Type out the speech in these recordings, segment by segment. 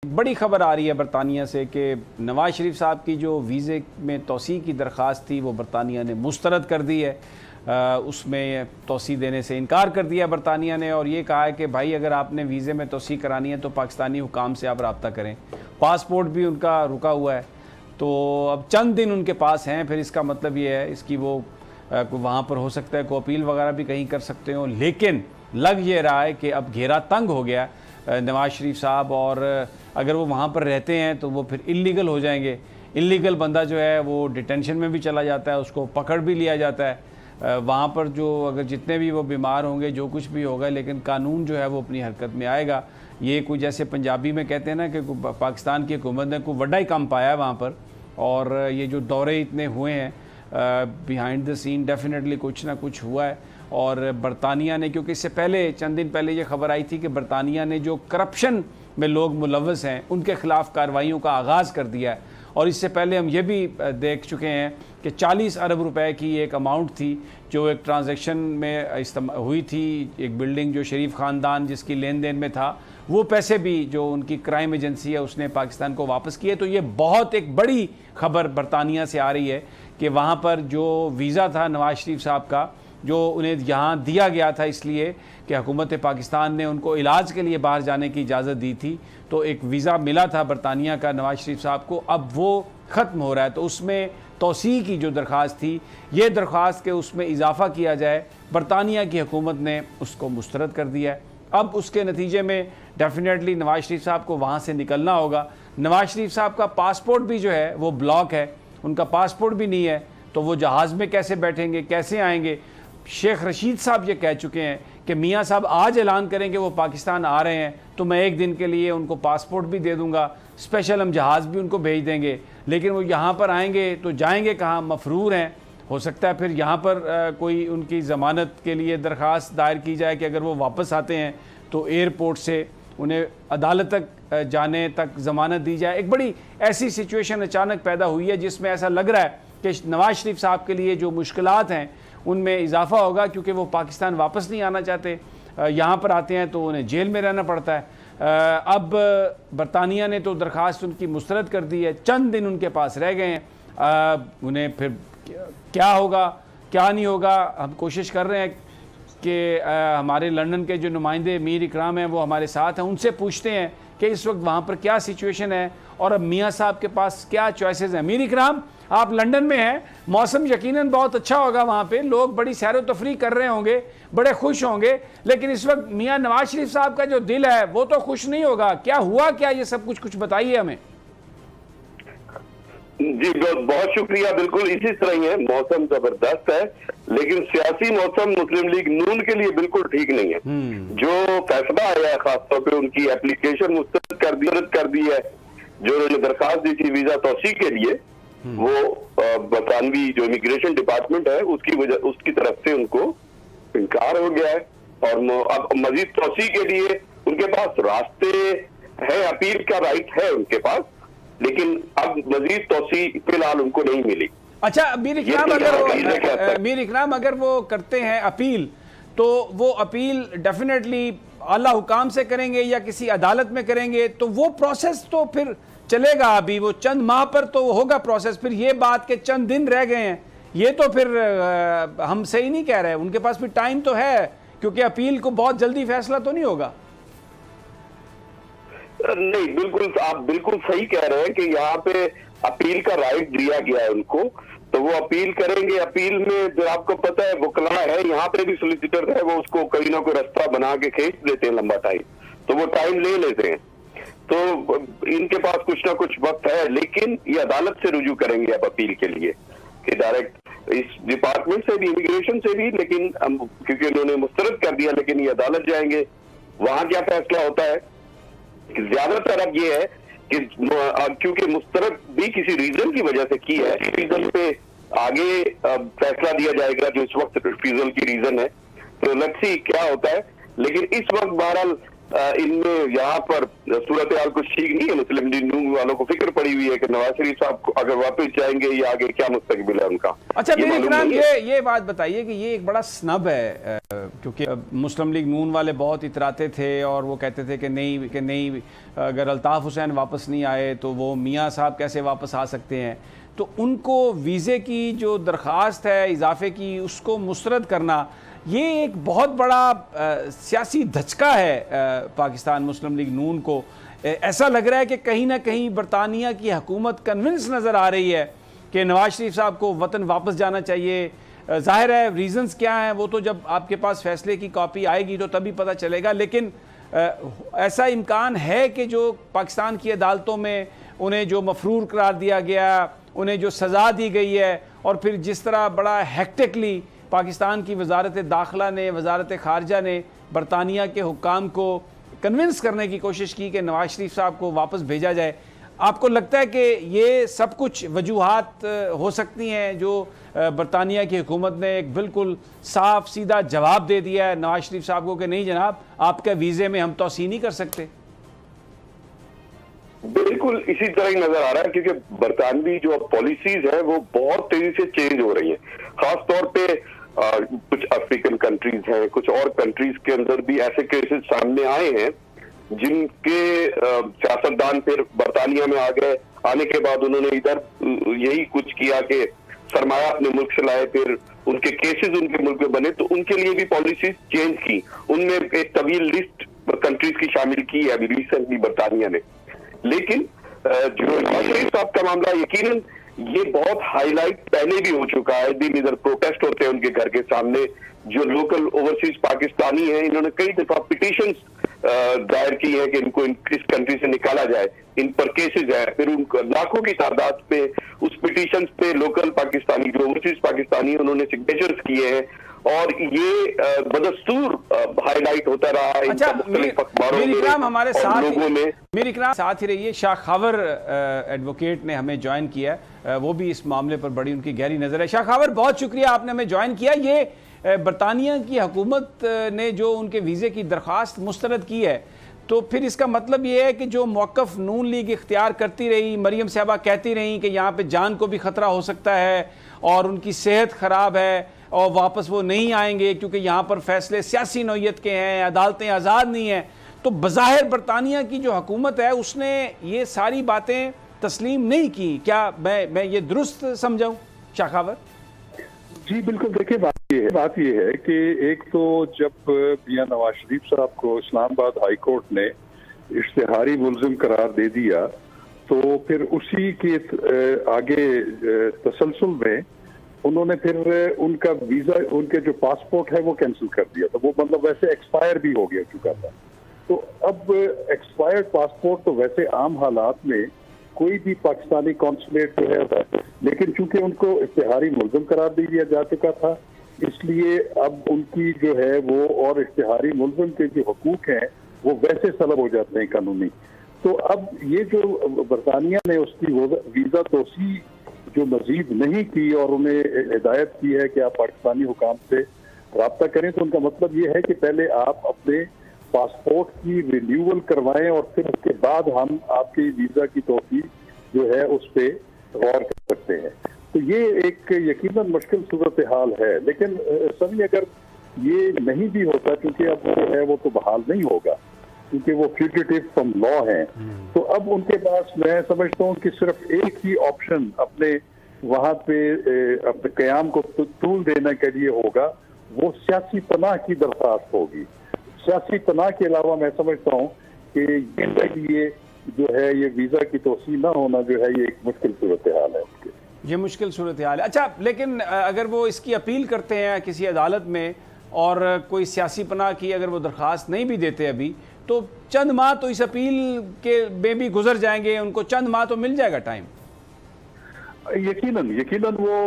बड़ी खबर आ रही है बरतानिया से कि नवाज शरीफ साहब की जो वीज़े में तोसी की दरख्वास्त थी वो बरतानिया ने मुस्तरद कर दी है। उसमें तोसी देने से इनकार कर दिया बरतानिया ने और ये कहा है कि भाई अगर आपने वीज़े में तोसी करानी है तो पाकिस्तानी हुकाम से आप रब्ता करें। पासपोर्ट भी उनका रुका हुआ है, तो अब चंद दिन उनके पास हैं, फिर इसका मतलब ये है इसकी वो वहाँ पर हो सकता है को अपील वगैरह भी कहीं कर सकते हो। लेकिन लग ये रहा है कि अब घेरा तंग हो गया नवाज शरीफ साहब, और अगर वो वहाँ पर रहते हैं तो वो फिर इल्लीगल हो जाएंगे। इल्लीगल बंदा जो है वो डिटेंशन में भी चला जाता है, उसको पकड़ भी लिया जाता है वहाँ पर। जो अगर जितने भी वो बीमार होंगे, जो कुछ भी होगा, लेकिन कानून जो है वो अपनी हरकत में आएगा। ये कोई जैसे पंजाबी में कहते हैं ना कि पाकिस्तान की हुकूमत ने कोई वड्डा ही काम पाया है वहाँ पर, और ये जो दौरे इतने हुए हैं बिहाइंड द सीन डेफिनेटली कुछ ना कुछ हुआ है। और बरतानिया ने, क्योंकि इससे पहले चंद दिन पहले ये खबर आई थी कि बरतानिया ने जो करप्शन में लोग मुलव्वस हैं उनके खिलाफ कार्रवाइयों का आगाज़ कर दिया है। और इससे पहले हम ये भी देख चुके हैं कि 40 अरब रुपए की एक अमाउंट थी जो एक ट्रांजैक्शन में हुई थी, एक बिल्डिंग जो शरीफ ख़ानदान जिसकी लेन देन में था, वो पैसे भी जो उनकी क्राइम एजेंसी है उसने पाकिस्तान को वापस किए। तो ये बहुत एक बड़ी खबर बरतानिया से आ रही है कि वहाँ पर जो वीज़ा था नवाज शरीफ साहब का, जो उन्हें यहाँ दिया गया था इसलिए कि हुकूमत पाकिस्तान ने उनको इलाज के लिए बाहर जाने की इजाज़त दी थी, तो एक वीज़ा मिला था बरतानिया का नवाज शरीफ साहब को, अब वो ख़त्म हो रहा है। तो उसमें तोसी की जो दरख्वास्त थी, ये दरख्वास्त के उसमें इजाफ़ा किया जाए, बरतानिया की हुकूमत ने उसको मुस्तरद कर दिया है। अब उसके नतीजे में डेफिनेटली नवाज शरीफ साहब को वहाँ से निकलना होगा। नवाज शरीफ साहब का पासपोर्ट भी जो है वो ब्लॉक है, उनका पासपोर्ट भी नहीं है, तो वो जहाज़ में कैसे बैठेंगे, कैसे आएंगे। शेख रशीद साहब ये कह चुके हैं कि मियाँ साहब आज ऐलान करेंगे वो पाकिस्तान आ रहे हैं तो मैं एक दिन के लिए उनको पासपोर्ट भी दे दूंगा, स्पेशल हम जहाज़ भी उनको भेज देंगे। लेकिन वो यहाँ पर आएंगे तो जाएंगे कहाँ, मफरूर हैं। हो सकता है फिर यहाँ पर कोई उनकी ज़मानत के लिए दरख्वास्त दायर की जाए कि अगर वो वापस आते हैं तो एयरपोर्ट से उन्हें अदालत तक जाने तक ज़मानत दी जाए। एक बड़ी ऐसी सिचुएशन अचानक पैदा हुई है जिसमें ऐसा लग रहा है कि नवाज शरीफ साहब के लिए जो मुश्किलात हैं उनमें इजाफा होगा, क्योंकि वो पाकिस्तान वापस नहीं आना चाहते। यहाँ पर आते हैं तो उन्हें जेल में रहना पड़ता है। अब बरतानिया ने तो दरख्वास्त उनकी मुस्तरद कर दी है, चंद दिन उनके पास रह गए हैं। उन्हें फिर क्या होगा क्या नहीं होगा, हम कोशिश कर रहे हैं कि हमारे लंदन के जो नुमाइंदे मीर इकराम हैं वो हमारे साथ हैं, उनसे पूछते हैं कि इस वक्त वहाँ पर क्या सिचुएशन है और अब मियाँ साहब के पास क्या चॉइसेस हैं। मीर इकराम, आप लंदन में हैं, मौसम यकीनन बहुत अच्छा होगा, वहाँ पे लोग बड़ी सैर तफरी कर रहे होंगे, बड़े खुश होंगे, लेकिन इस वक्त मियाँ नवाज शरीफ साहब का जो दिल है वो तो खुश नहीं होगा। क्या हुआ क्या, ये सब कुछ बताइए हमें। जी बहुत शुक्रिया। बिल्कुल इसी तरह ही है, मौसम जबरदस्त है, लेकिन सियासी मौसम मुस्लिम लीग नून के लिए बिल्कुल ठीक नहीं है। जो फैसला आया है खासतौर पे उनकी एप्लीकेशन मुस्तरद कर दी है, जो उन्होंने दरखास्त दी थी वीजा तोसी के लिए, वो बरतानवी जो इमिग्रेशन डिपार्टमेंट है उसकी तरफ से उनको इनकार हो गया है। और अब मजीद तोसी के लिए उनके पास रास्ते है, अपील का राइट है उनके पास, लेकिन अब मजीद तोसी फिलहाल उनको नहीं मिली। अच्छा मीर इकराम, अगर वो करते हैं अपील, तो वो अपील डेफिनेटली आला हुकाम से करेंगे या किसी अदालत में करेंगे, तो वो प्रोसेस तो फिर चलेगा। अभी वो चंद माह पर तो होगा प्रोसेस, फिर ये बात के चंद दिन रह गए हैं, ये तो फिर हम सही नहीं कह रहे। उनके पास भी टाइम तो है, क्योंकि अपील को बहुत जल्दी फैसला तो नहीं होगा। नहीं, बिल्कुल आप बिल्कुल सही कह रहे हैं कि यहाँ पे अपील का राइट दिया गया है उनको, तो वो अपील करेंगे। अपील में जो आपको पता है वकला है, यहाँ पे भी सोलिसिटर है, वो उसको कोई ना कोई रास्ता बना के खींच देते हैं लंबा टाइम, तो वो टाइम ले लेते हैं। तो इनके पास कुछ ना कुछ वक्त है, लेकिन ये अदालत से रुजू करेंगे अब अपील के लिए कि डायरेक्ट इस डिपार्टमेंट से भी, इमिग्रेशन से भी, लेकिन क्योंकि उन्होंने मुस्तरद कर दिया, लेकिन ये अदालत जाएंगे, वहां क्या फैसला होता है। ज्यादातर अब ये है कि क्योंकि मुस्तरद भी किसी रीजन की वजह से की है, रीजन पे आगे फैसला दिया जाएगा जो इस वक्त रिफ्यूजल की रीजन है, तो लेट्स सी क्या होता है। लेकिन इस वक्त बहरहाल इनमें यहाँ पर सूरत हाल कुछ ठीक नहीं है। मुस्लिम लीग नून वालों को फिक्र पड़ी हुई है कि नवाज शरीफ साहब अगर वापस जाएंगे या आगे क्या मुस्तकबिल है उनका। अच्छा मीर इकराम, ये बात बताइए कि ये एक बड़ा स्नब है, क्योंकि मुस्लिम लीग नून वाले बहुत इतराते थे और वो कहते थे कि नहीं अगर अल्ताफ़ हुसैन वापस नहीं आए तो वो मियाँ साहब कैसे वापस आ सकते हैं। तो उनको वीज़े की जो दरख्वास्त है इजाफे की, उसको मुस्तरद करना, ये एक बहुत बड़ा सियासी धचका है पाकिस्तान मुस्लिम लीग नून को। ऐसा लग रहा है कि कहीं ना कहीं बरतानिया की हुकूमत कन्विंस नज़र आ रही है कि नवाज शरीफ साहब को वतन वापस जाना चाहिए। जाहिर है रीज़न्स क्या हैं वो तो जब आपके पास फैसले की कॉपी आएगी तो तभी पता चलेगा, लेकिन ऐसा इम्कान है कि जो पाकिस्तान की अदालतों में उन्हें जो मफरूर करार दिया गया, उन्हें जो सज़ा दी गई है, और फिर जिस तरह बड़ा हेक्टिकली पाकिस्तान की वजारत दाखिला ने, वजारत खारजा ने बरतानिया के हुक्काम को कन्विंस करने की कोशिश की कि नवाज शरीफ साहब को वापस भेजा जाए, आपको लगता है कि ये सब कुछ वजूहात हो सकती हैं जो बरतानिया की हुकूमत ने एक बिल्कुल साफ सीधा जवाब दे दिया है नवाज शरीफ साहब को कि नहीं जनाब, आपके वीज़े में हम तोसी नहीं कर सकते? बिल्कुल इसी तरह ही नजर आ रहा है, क्योंकि बरतानवी जो पॉलिसीज है वो बहुत तेजी से चेंज हो रही है। खास तौर पे कुछ अफ्रीकन कंट्रीज हैं, कुछ और कंट्रीज के अंदर भी ऐसे केसेस सामने आए हैं जिनके सियासतदान फिर बरतानिया में आ गए। आने के बाद उन्होंने इधर यही कुछ किया कि सरमाया अपने मुल्क से लाए, फिर उनके केसेस उनके मुल्क में बने, तो उनके लिए भी पॉलिसीज चेंज की। उनमें एक तवील लिस्ट कंट्रीज की शामिल की है अभी रिसेंटली बरतानिया ने। लेकिन जो नवाज शरीफ साहब का मामला, यकीनन ये बहुत हाईलाइट पहले भी हो चुका है। दिन इधर प्रोटेस्ट होते हैं उनके घर के सामने। जो लोकल ओवरसीज पाकिस्तानी हैं, इन्होंने कई दफा पिटीशंस दायर की है कि इनको इस कंट्री से निकाला जाए। इन पर केसेज है, फिर उनको लाखों की तादाद पे उस पिटीशन पे लोकल पाकिस्तानी जो ओवरसीज पाकिस्तानी उन्होंने सिग्नेचर्स किए हैं, और ये बदस्तूर हाईलाइट होता रहा है। अच्छा मीर इकराम हमारे साथ लोगों में मीर इकराम साथ ही रहिए। शाह खावर एडवोकेट ने हमें ज्वाइन किया है, वो भी इस मामले पर बड़ी उनकी गहरी नज़र है। शाह खावर, बहुत शुक्रिया आपने हमें ज्वाइन किया। ये बरतानिया की हुकूमत ने जो उनके वीज़े की दरख्वास्त मुस्तरद की है, तो फिर इसका मतलब ये है कि जो मौक़िफ़ नून लीग इख्तियार करती रही, मरियम साहबा कहती रही कि यहाँ पे जान को भी ख़तरा हो सकता है और उनकी सेहत ख़राब है और वापस वो नहीं आएंगे क्योंकि यहाँ पर फैसले सियासी नौइयत के हैं, अदालतें आज़ाद नहीं हैं, तो बज़ाहिर बरतानिया की जो हुकूमत है उसने ये सारी बातें तस्लीम नहीं की। क्या मैं ये दुरुस्त समझाऊँ शाह खावर? जी बिल्कुल। देखिए बात ये है कि एक तो जब मियां नवाज शरीफ साहब को इस्लामाबाद हाई कोर्ट ने इश्तिहारी मुल्जिम करार दे दिया, तो फिर उसी के आगे तसलसल में उन्होंने फिर उनका वीजा, उनके जो पासपोर्ट है वो कैंसिल कर दिया। तो वो मतलब वैसे एक्सपायर भी हो गया चुका था। तो अब एक्सपायर्ड पासपोर्ट तो वैसे आम हालात में कोई भी पाकिस्तानी कॉन्सुलेट जो है, लेकिन चूंकि उनको इश्तिहारी मुल्जिम करार दे दिया जा चुका था, इसलिए अब उनकी जो है वो और इश्तिहारी मुल्जिम के जो हकूक हैं वो वैसे सलब हो जाते हैं कानूनी। तो अब ये जो बरतानिया ने उसकी वीजा तोसी जो मजीद नहीं की और उन्हें हिदायत की है कि आप पाकिस्तानी हुकाम से रब्ता करें, तो उनका मतलब ये है कि पहले आप अपने पासपोर्ट की रिन्यूअल करवाएं और फिर उसके बाद हम आपकी वीजा की तोसी जो है उस पर गौर कर सकते हैं। तो ये एक यकीनन मुश्किल सूरत हाल है। लेकिन सभी अगर ये नहीं भी होता, क्योंकि अब वो है वो तो बहाल नहीं होगा, क्योंकि वो फ्यूजिटिव फ्रॉम लॉ हैं, तो अब उनके पास मैं समझता हूँ कि सिर्फ एक ही ऑप्शन अपने वहां पे अपने क़याम को तूल देने के लिए होगा, वो सियासी पनाह की दरख्वास्त होगी। सियासी पनाह के अलावा मैं समझता हूँ कि ये जो है ये वीजा की तोसी ना होना जो है ये एक मुश्किल सूरत हाल है उसके। ये मुश्किल सूरत हाल है। अच्छा, लेकिन अगर वो इसकी अपील करते हैं किसी अदालत में और कोई सियासी पनाह की अगर वो दरख्वास्त नहीं भी देते अभी, तो चंद माह तो इस अपील के में भी गुजर जाएंगे, उनको चंद माह तो मिल जाएगा टाइम। यकीनन वो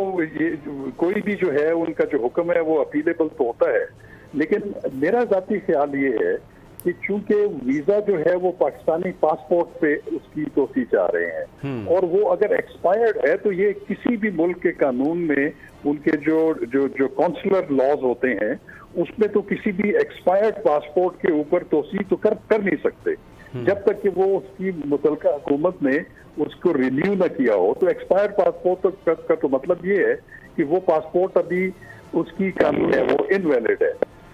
कोई भी जो है उनका जो हुक्म है वो अपीलेबल तो होता है। लेकिन मेरा ज़ाती ख्याल ये है कि चूंकि वीजा जो है वो पाकिस्तानी पासपोर्ट पे उसकी तोसी चाह रहे हैं और वो अगर एक्सपायर्ड है, तो ये किसी भी मुल्क के कानून में उनके जो कॉन्सुलर लॉज होते हैं उसमें तो किसी भी एक्सपायर्ड पासपोर्ट के ऊपर तोसी तो कर नहीं सकते जब तक कि वो उसकी मुतलका हुकूमत ने उसको रिन्यू ना किया हो। तो एक्सपायर्ड पासपोर्ट का तो मतलब ये है कि वो पासपोर्ट अभी उसकी कानून है वो इनवैलिड है।